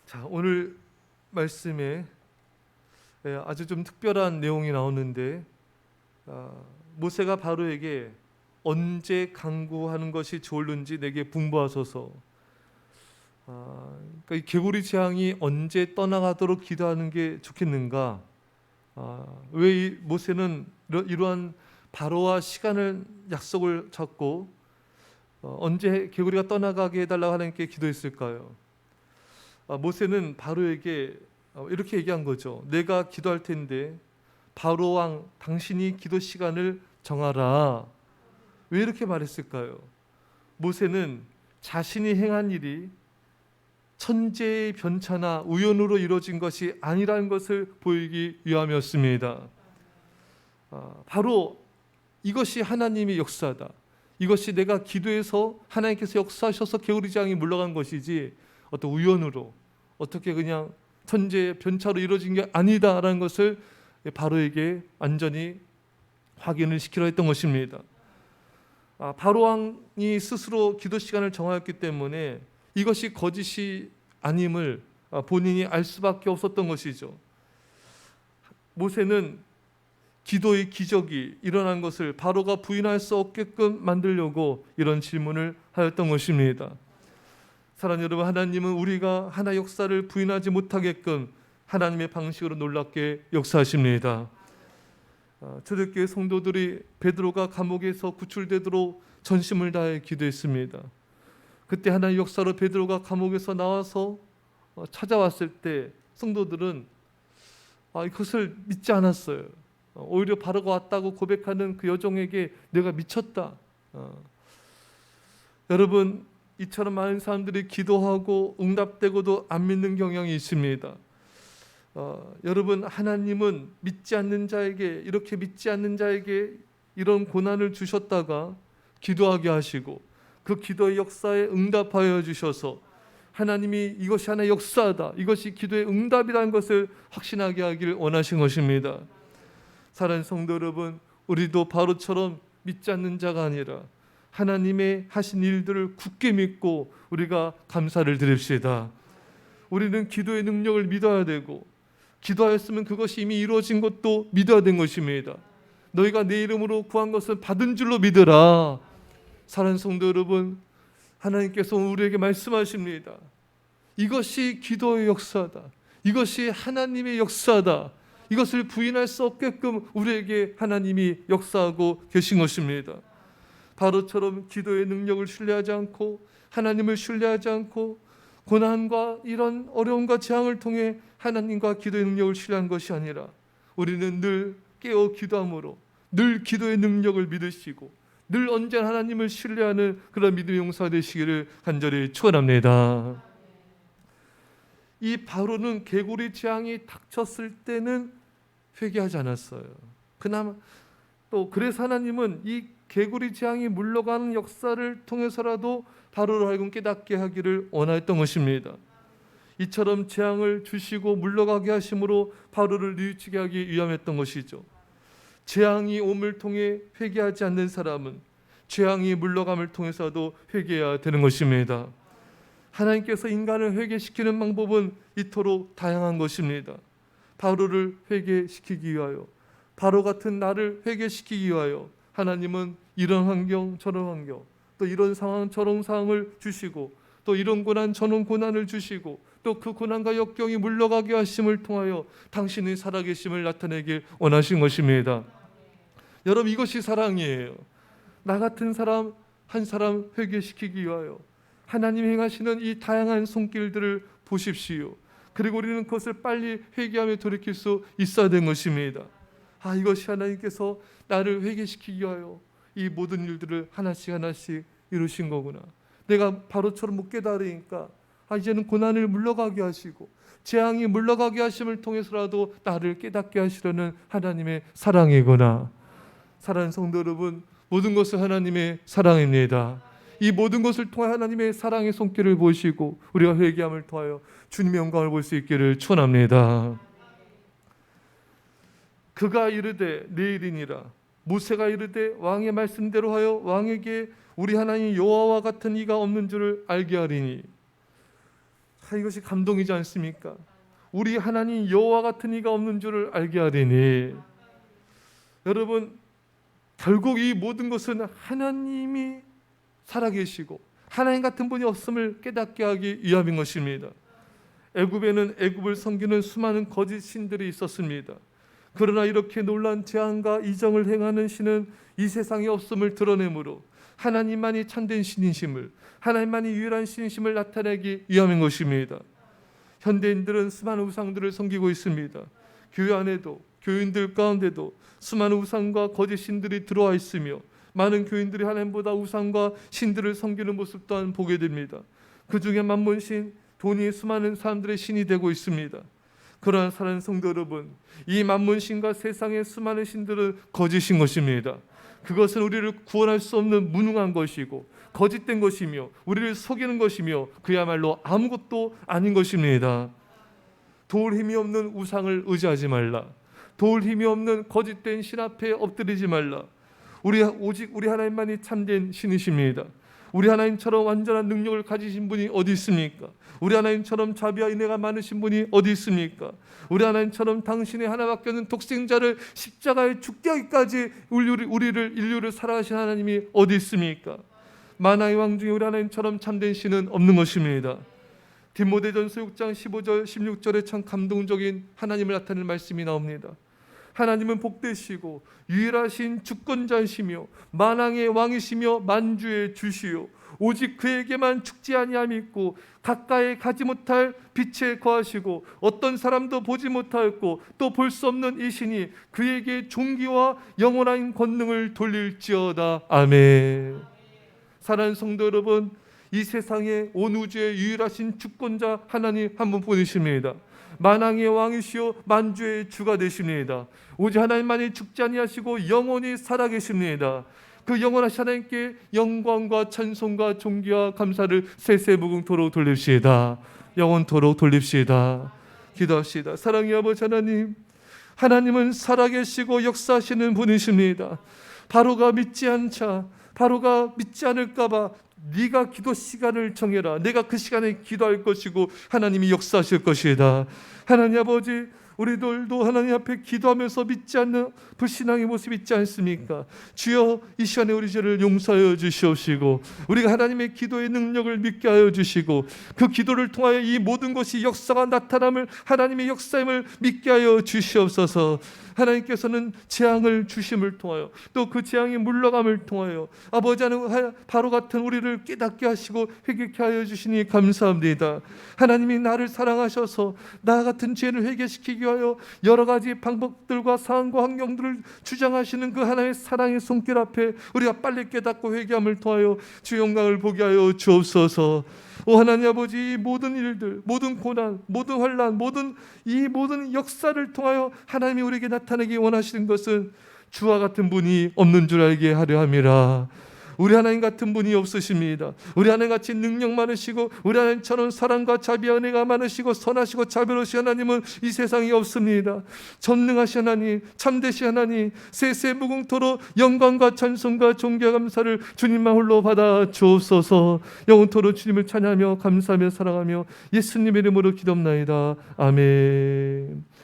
자, 오늘 말씀에 아주 좀 특별한 내용이 나오는데 모세가 바로에게 언제 강구하는 것이 좋을는지 내게 분부하소서. 그러니까 이 개구리 재앙이 언제 떠나가도록 기도하는 게 좋겠는가? 왜 모세는 이러한 바로와 시간을 약속을 잡고 언제 개구리가 떠나가게 해달라고 하나님께 기도했을까요? 모세는 바로에게 이렇게 얘기한 거죠. 내가 기도할 텐데 바로 왕 당신이 기도 시간을 정하라. 왜 이렇게 말했을까요? 모세는 자신이 행한 일이 천재의 변차나 우연으로 이루어진 것이 아니라는 것을 보이기 위함이었습니다. 바로 이것이 하나님의 역사다. 이것이 내가 기도해서 하나님께서 역사하셔서 개구리 재앙이 물러간 것이지 어떤 우연으로 어떻게 그냥 천재의 변차로 이루어진 게 아니다라는 것을 바로에게 완전히 확인을 시키려 했던 것입니다. 바로 왕이 스스로 기도 시간을 정하였기 때문에 이것이 거짓이 아님을 본인이 알 수밖에 없었던 것이죠. 모세는 기도의 기적이 일어난 것을 바로가 부인할 수 없게끔 만들려고 이런 질문을 하였던 것입니다. 사랑하는 여러분, 하나님은 우리가 하나의 역사를 부인하지 못하게끔 하나님의 방식으로 놀랍게 역사하십니다. 초대교회 성도들이 베드로가 감옥에서 구출되도록 전심을 다해 기도했습니다. 그때 하나의 역사로 베드로가 감옥에서 나와서 찾아왔을 때 성도들은 이것을 믿지 않았어요. 오히려 바로가 왔다고 고백하는 그 여종에게 내가 미쳤다. 여러분, 이처럼 많은 사람들이 기도하고 응답되고도 안 믿는 경향이 있습니다. 여러분, 하나님은 믿지 않는 자에게, 이렇게 믿지 않는 자에게 이런 고난을 주셨다가 기도하게 하시고 그 기도의 역사에 응답하여 주셔서 하나님이 이것이 하나의 역사다, 이것이 기도의 응답이라는 것을 확신하게 하기를 원하신 것입니다. 사랑하는 성도 여러분, 우리도 바로처럼 믿지 않는 자가 아니라 하나님의 하신 일들을 굳게 믿고 우리가 감사를 드립시다. 우리는 기도의 능력을 믿어야 되고 기도하였으면 그것이 이미 이루어진 것도 믿어야 된 것입니다. 너희가 내 이름으로 구한 것은 받은 줄로 믿으라. 사랑하는 성도 여러분, 하나님께서 우리에게 말씀하십니다. 이것이 기도의 역사다. 이것이 하나님의 역사다. 이것을 부인할 수 없게끔 우리에게 하나님이 역사하고 계신 것입니다. 바로처럼 기도의 능력을 신뢰하지 않고 하나님을 신뢰하지 않고 고난과 이런 어려움과 재앙을 통해 하나님과 기도의 능력을 신뢰한 것이 아니라 우리는 늘 깨어 기도함으로 늘 기도의 능력을 믿으시고 늘 언제나 하나님을 신뢰하는 그런 믿음의 용사 되시기를 간절히 축원합니다. 이 바로는 개구리 재앙이 닥쳤을 때는 회개하지 않았어요. 그나마 또 그래서 하나님은 이 개구리 재앙이 물러가는 역사를 통해서라도 바로로 하여금 깨닫게 하기를 원하였던 것입니다. 이처럼 재앙을 주시고 물러가게 하심으로 바로를 뉘우치게 하기 위함했던 것이죠. 재앙이 옴을 통해 회개하지 않는 사람은 재앙이 물러감을 통해서도 회개해야 되는 것입니다. 하나님께서 인간을 회개시키는 방법은 이토록 다양한 것입니다. 바로를 회개시키기 위하여, 바로 같은 나를 회개시키기 위하여 하나님은 이런 환경 저런 환경, 또 이런 상황 저런 상황을 주시고 또 이런 고난 저런 고난을 주시고 또 그 고난과 역경이 물러가게 하심을 통하여 당신의 살아계심을 나타내길 원하신 것입니다. 여러분, 이것이 사랑이에요. 나 같은 사람 한 사람 회개시키기 위하여 하나님 행하시는 이 다양한 손길들을 보십시오. 그리고 우리는 그것을 빨리 회개하며 돌이킬 수 있어야 되는 것입니다. 이것이 하나님께서 나를 회개시키기 위하여 이 모든 일들을 하나씩 하나씩 이루신 거구나. 내가 바로처럼 못 깨달으니까 이제는 고난을 물러가게 하시고 재앙이 물러가게 하심을 통해서라도 나를 깨닫게 하시려는 하나님의 사랑이구나. 사랑하는 성도 여러분, 모든 것은 하나님의 사랑입니다. 이 모든 것을 통해 하나님의 사랑의 손길을 보시고 우리가 회개함을 통하여 주님의 영광을 볼 수 있기를 축원합니다. 그가 이르되 내일이니라. 모세가 이르되 왕의 말씀대로 하여 왕에게 우리 하나님 여호와와 같은 이가 없는 줄을 알게 하리니. 이것이 감동이지 않습니까? 우리 하나님 여호와 같은 이가 없는 줄을 알게 하리니. 여러분, 결국 이 모든 것은 하나님이 살아계시고 하나님 같은 분이 없음을 깨닫게 하기 위함인 것입니다. 애굽에는 애굽을 섬기는 수많은 거짓 신들이 있었습니다. 그러나 이렇게 놀라운 재앙과 이정을 행하는 신은 이 세상에 없음을 드러내므로 하나님만이 참된 신이심을, 하나님만이 유일한 신이심을 나타내기 위함인 것입니다. 현대인들은 수많은 우상들을 섬기고 있습니다. 교회 안에도, 교인들 가운데도 수많은 우상과 거짓 신들이 들어와 있으며 많은 교인들이 하나님보다 우상과 신들을 섬기는 모습 또한 보게 됩니다. 그 중에 만몬신, 돈이 수많은 사람들의 신이 되고 있습니다. 그러한 사랑하는 성도 여러분, 이 만몬신과 세상의 수많은 신들은 거짓인 것입니다. 그것은 우리를 구원할 수 없는 무능한 것이고 거짓된 것이며 우리를 속이는 것이며 그야말로 아무것도 아닌 것입니다. 도울 힘이 없는 우상을 의지하지 말라. 도울 힘이 없는 거짓된 신 앞에 엎드리지 말라. 오직 우리 하나님만이 참된 신이십니다. 우리 하나님처럼 완전한 능력을 가지신 분이 어디 있습니까? 우리 하나님처럼 자비와 인애가 많으신 분이 어디 있습니까? 우리 하나님처럼 당신의 하나밖에 없는 독생자를 십자가에 죽게 하기까지 인류를 사랑하신 하나님이 어디 있습니까? 만왕의 왕 중에 우리 하나님처럼 참된 신은 없는 것입니다. 디모데전서 6장 15절 16절에 참 감동적인 하나님을 나타내는 말씀이 나옵니다. 하나님은 복되시고 유일하신 주권자이시며 만왕의 왕이시며 만주의 주시요 오직 그에게만 죽지 아니함이 있고 가까이 가지 못할 빛에 거하시고 어떤 사람도 보지 못하였고 또 볼 수 없는 이 신이 그에게 존귀와 영원한 권능을 돌릴지어다. 아멘. 사랑하는 성도 여러분, 이 세상에 온 우주의 유일하신 주권자 하나님 한 분 뿐이십니다. 만왕의 왕이시오 만주의 주가 되십니다. 오직 하나님만이 죽지 아니하시고 영원히 살아계십니다. 그 영원하신 하나님께 영광과 찬송과 존귀와 감사를 세세무궁토록 돌립시다. 영원토록 돌립시다. 기도합시다. 사랑의 아버지 하나님, 하나님은 살아계시고 역사하시는 분이십니다. 바로가 믿지 않을까 봐 네가 기도 시간을 정해라. 내가 그 시간에 기도할 것이고 하나님이 역사하실 것이다. 하나님 아버지, 우리들도 하나님 앞에 기도하면서 믿지 않는 불신앙의 모습 있지 않습니까? 주여, 이 시간에 우리 죄를 용서하여 주시옵시고 우리가 하나님의 기도의 능력을 믿게 하여 주시고 그 기도를 통하여 이 모든 것이 역사가 나타남을, 하나님의 역사임을 믿게 하여 주시옵소서. 하나님께서는 재앙을 주심을 통하여 또 그 재앙이 물러감을 통하여 아버지 하나님 바로 같은 우리를 깨닫게 하시고 회개케 하여 주시니 감사합니다. 하나님이 나를 사랑하셔서 나 같은 죄를 회개시키기 위하여 여러 가지 방법들과 상황과 환경들을 주장하시는 그 하나님의 사랑의 손길 앞에 우리가 빨리 깨닫고 회개함을 통하여 주 영광을 보게 하여 주옵소서. 오 하나님 아버지, 이 모든 일들, 모든 고난, 모든 환난, 모든 역사를 통하여 하나님이 우리에게 나타내기 원하시는 것은 주와 같은 분이 없는 줄 알게 하려 함이라. 우리 하나님 같은 분이 없으십니다. 우리 하나님 같이 능력 많으시고 우리 하나님처럼 사랑과 자비와 은혜가 많으시고 선하시고 자비로우신 하나님은 이 세상에 없습니다. 전능하신 하나님, 참되신 하나님, 세세무궁토록 영광과 찬송과 존귀와 감사를 주님만 홀로 받아 주옵소서. 영원토록 주님을 찬양하며 감사하며 사랑하며 예수님의 이름으로 기도합나이다. 아멘.